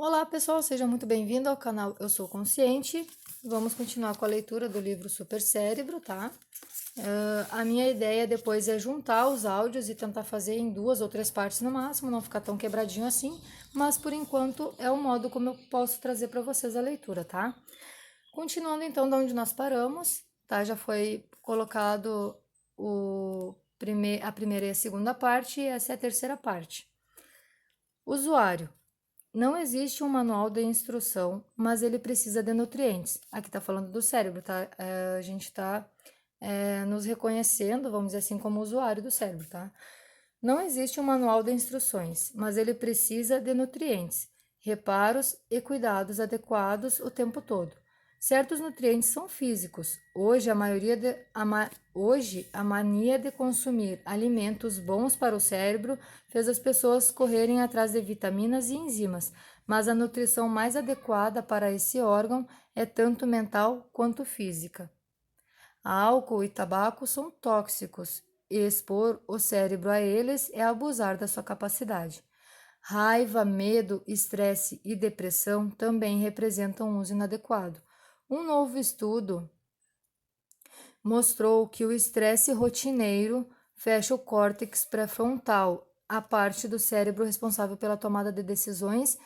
Olá pessoal, seja muito bem-vindo ao canal Eu Sou Consciente. Vamos continuar com a leitura do livro Super Cérebro, tá? A minha ideia depois é juntar os áudios e tentar fazer em 2 ou 3 partes no máximo, não ficar tão quebradinho assim, mas por enquanto é o modo como eu posso trazer para vocês a leitura, tá? Continuando então de onde nós paramos, tá? Já foi colocado a primeira e a segunda parte, e essa é a terceira parte. Usuário. Não existe um manual de instrução, mas ele precisa de nutrientes. Aqui tá falando do cérebro, tá? A gente tá nos reconhecendo, vamos dizer assim, como usuário do cérebro, tá? Não existe um manual de instruções, mas ele precisa de nutrientes, reparos e cuidados adequados o tempo todo. Certos nutrientes são físicos. Hoje, a mania de consumir alimentos bons para o cérebro fez as pessoas correrem atrás de vitaminas e enzimas, mas a nutrição mais adequada para esse órgão é tanto mental quanto física. Álcool e tabaco são tóxicos e expor o cérebro a eles é abusar da sua capacidade. Raiva, medo, estresse e depressão também representam um uso inadequado. Um novo estudo mostrou que o estresse rotineiro fecha o córtex pré-frontal, a parte do cérebro responsável pela tomada de decisões,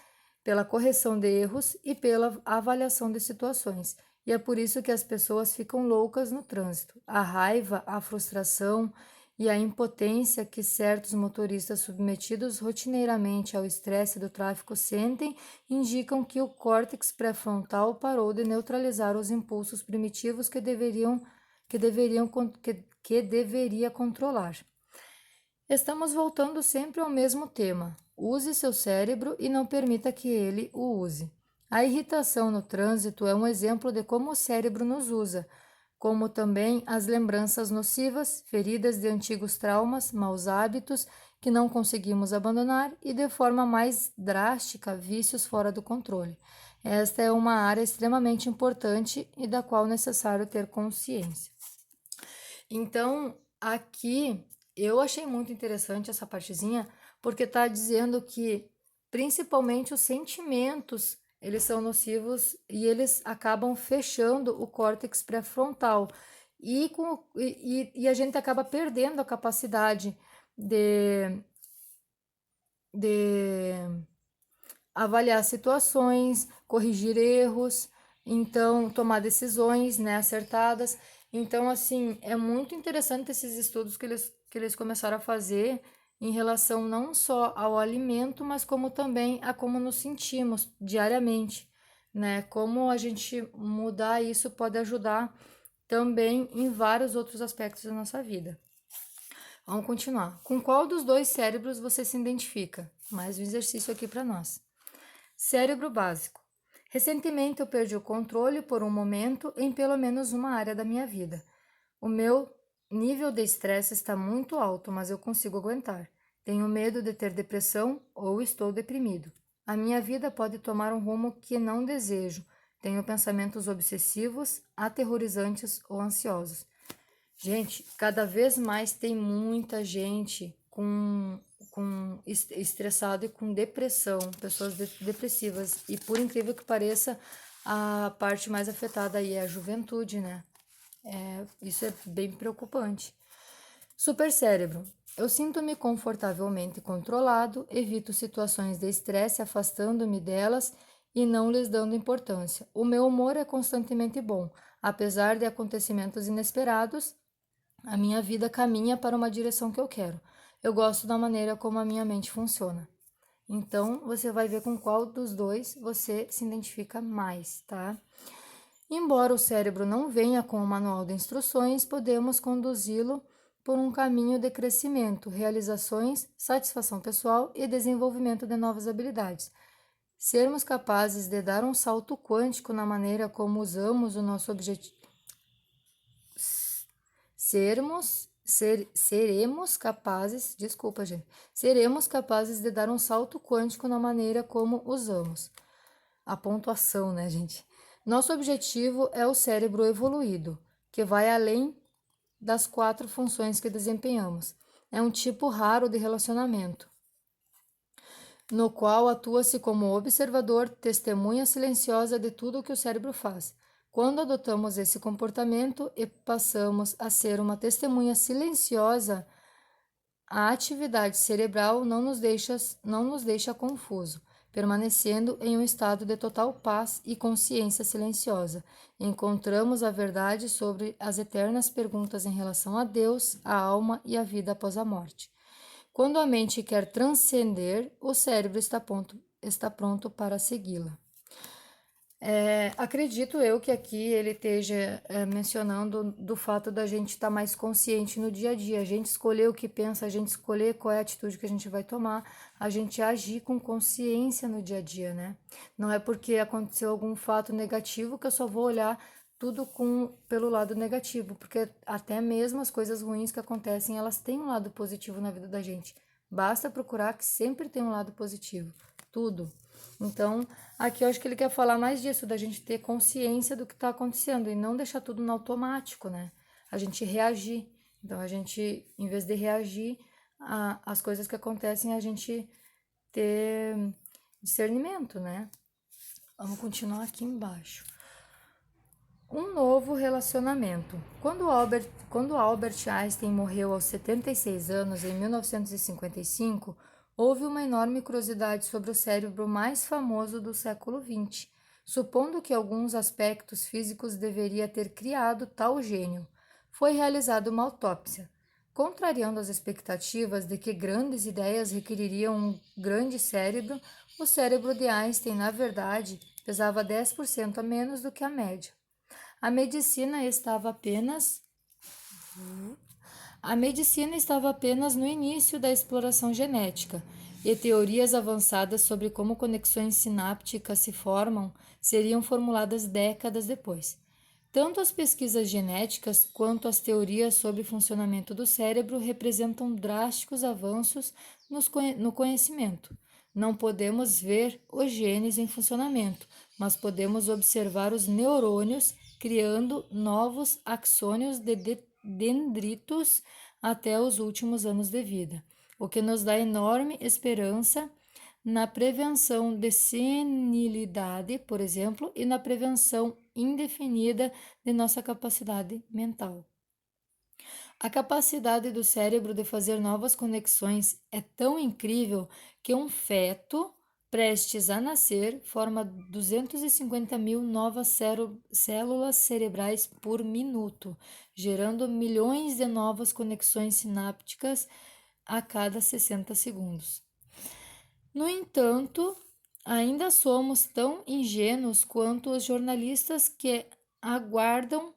pela correção de erros e pela avaliação de situações. E é por isso que as pessoas ficam loucas no trânsito. A raiva, a frustração e a impotência que certos motoristas submetidos rotineiramente ao estresse do tráfego sentem indicam que o córtex pré-frontal parou de neutralizar os impulsos primitivos que deveria controlar. Estamos voltando sempre ao mesmo tema. Use seu cérebro e não permita que ele o use. A irritação no trânsito é um exemplo de como o cérebro nos usa, como também as lembranças nocivas, feridas de antigos traumas, maus hábitos que não conseguimos abandonar e, de forma mais drástica, vícios fora do controle. Esta é uma área extremamente importante e da qual é necessário ter consciência. Então, aqui eu achei muito interessante essa partezinha, porque está dizendo que principalmente os sentimentos, eles são nocivos e eles acabam fechando o córtex pré-frontal. E a gente acaba perdendo a capacidade de avaliar situações, corrigir erros, então tomar decisões, né, acertadas. Então, assim, é muito interessante esses estudos que eles começaram a fazer em relação não só ao alimento, mas como também a como nos sentimos diariamente, né? Como a gente mudar isso pode ajudar também em vários outros aspectos da nossa vida. Vamos continuar. Com qual dos dois cérebros você se identifica? Mais um exercício aqui para nós. Cérebro básico. Recentemente eu perdi o controle por um momento em pelo menos uma área da minha vida. O meu nível de estresse está muito alto, mas eu consigo aguentar. Tenho medo de ter depressão ou estou deprimido. A minha vida pode tomar um rumo que não desejo. Tenho pensamentos obsessivos, aterrorizantes ou ansiosos. Gente, cada vez mais tem muita gente com estressado e com depressão, pessoas depressivas. E por incrível que pareça, a parte mais afetada aí é a juventude, né? Isso é bem preocupante. Supercérebro. Eu sinto-me confortavelmente controlado, evito situações de estresse, afastando-me delas e não lhes dando importância. O meu humor é constantemente bom, apesar de acontecimentos inesperados. A minha vida caminha para uma direção que eu quero. Eu gosto da maneira como a minha mente funciona. Então, você vai ver com qual dos dois você se identifica mais, tá? Embora o cérebro não venha com um manual de instruções, podemos conduzi-lo por um caminho de crescimento, realizações, satisfação pessoal e desenvolvimento de novas habilidades. Sermos capazes de dar um salto quântico na maneira como usamos o nosso objetivo. Seremos capazes, desculpa, gente, seremos capazes de dar um salto quântico na maneira como usamos. A pontuação, né, gente? Nosso objetivo é o cérebro evoluído, que vai além das 4 funções que desempenhamos. É um tipo raro de relacionamento. no qual atua-se como observador, testemunha silenciosa de tudo o que o cérebro faz. Quando adotamos esse comportamento e passamos a ser uma testemunha silenciosa, a atividade cerebral não nos deixa confuso, permanecendo em um estado de total paz e consciência silenciosa. Encontramos a verdade sobre as eternas perguntas em relação a Deus, a alma e a vida após a morte. Quando a mente quer transcender, o cérebro está pronto para segui-la. Acredito eu que aqui ele esteja mencionando do fato da gente estar mais consciente no dia a dia, a gente escolher o que pensa, a gente escolher qual é a atitude que a gente vai tomar, a gente agir com consciência no dia a dia, né? Não é porque aconteceu algum fato negativo que eu só vou olhar tudo pelo lado negativo, porque até mesmo as coisas ruins que acontecem, elas têm um lado positivo na vida da gente. Basta procurar que sempre tem um lado positivo, tudo. Então, aqui eu acho que ele quer falar mais disso, da gente ter consciência do que está acontecendo e não deixar tudo no automático, né? A gente reagir. Então, a gente, em vez de reagir às coisas que acontecem, a gente ter discernimento, né? Vamos continuar aqui embaixo. Um novo relacionamento. Quando Albert Einstein morreu aos 76 anos, em 1955, houve uma enorme curiosidade sobre o cérebro mais famoso do século XX, supondo que alguns aspectos físicos deveria ter criado tal gênio. Foi realizada uma autópsia. Contrariando as expectativas de que grandes ideias requereriam um grande cérebro, o cérebro de Einstein, na verdade, pesava 10% a menos do que a média. A medicina estava apenas no início da exploração genética, e teorias avançadas sobre como conexões sinápticas se formam seriam formuladas décadas depois. Tanto as pesquisas genéticas quanto as teorias sobre o funcionamento do cérebro representam drásticos avanços no conhecimento. Não podemos ver os genes em funcionamento, mas podemos observar os neurônios criando novos axônios de dendritos até os últimos anos de vida, o que nos dá enorme esperança na prevenção de senilidade, por exemplo, e na prevenção indefinida de nossa capacidade mental. A capacidade do cérebro de fazer novas conexões é tão incrível que um feto prestes a nascer forma 250 mil novas células cerebrais por minuto, gerando milhões de novas conexões sinápticas a cada 60 segundos. No entanto, ainda somos tão ingênuos quanto os jornalistas que aguardavam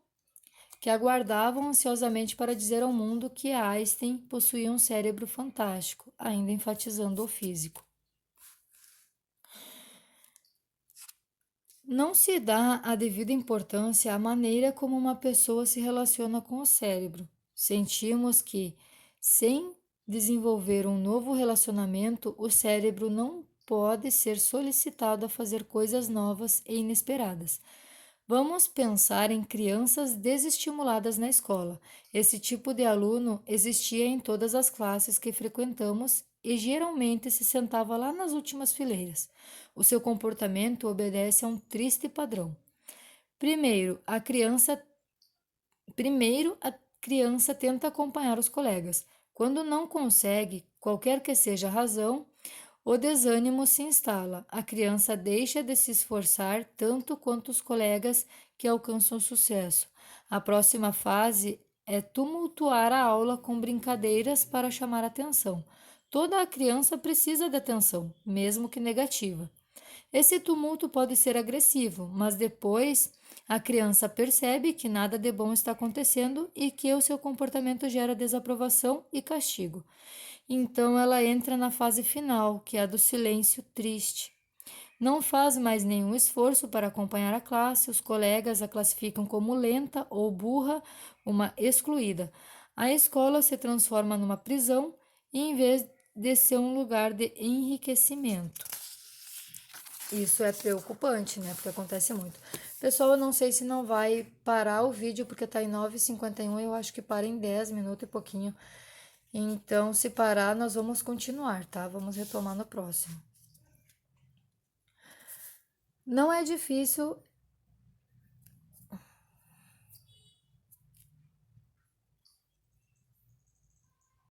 ansiosamente para dizer ao mundo que Einstein possuía um cérebro fantástico, ainda enfatizando o físico. Não se dá a devida importância à maneira como uma pessoa se relaciona com o cérebro. Sentimos que, sem desenvolver um novo relacionamento, o cérebro não pode ser solicitado a fazer coisas novas e inesperadas. Vamos pensar em crianças desestimuladas na escola. Esse tipo de aluno existia em todas as classes que frequentamos e geralmente se sentava lá nas últimas fileiras. O seu comportamento obedece a um triste padrão. Primeiro, a criança tenta acompanhar os colegas. Quando não consegue, qualquer que seja a razão, o desânimo se instala. A criança deixa de se esforçar tanto quanto os colegas que alcançam sucesso. A próxima fase é tumultuar a aula com brincadeiras para chamar atenção. Toda a criança precisa de atenção, mesmo que negativa. Esse tumulto pode ser agressivo, mas depois a criança percebe que nada de bom está acontecendo e que o seu comportamento gera desaprovação e castigo. Então ela entra na fase final, que é a do silêncio triste. Não faz mais nenhum esforço para acompanhar a classe, os colegas a classificam como lenta ou burra, uma excluída. A escola se transforma numa prisão em vez de ser um lugar de enriquecimento. Isso é preocupante, né? Porque acontece muito. Pessoal, eu não sei se não vai parar o vídeo, porque tá em 9h51, eu acho que para em 10 minutos e pouquinho. Então, se parar, nós vamos continuar, tá? Vamos retomar no próximo. Não é difícil,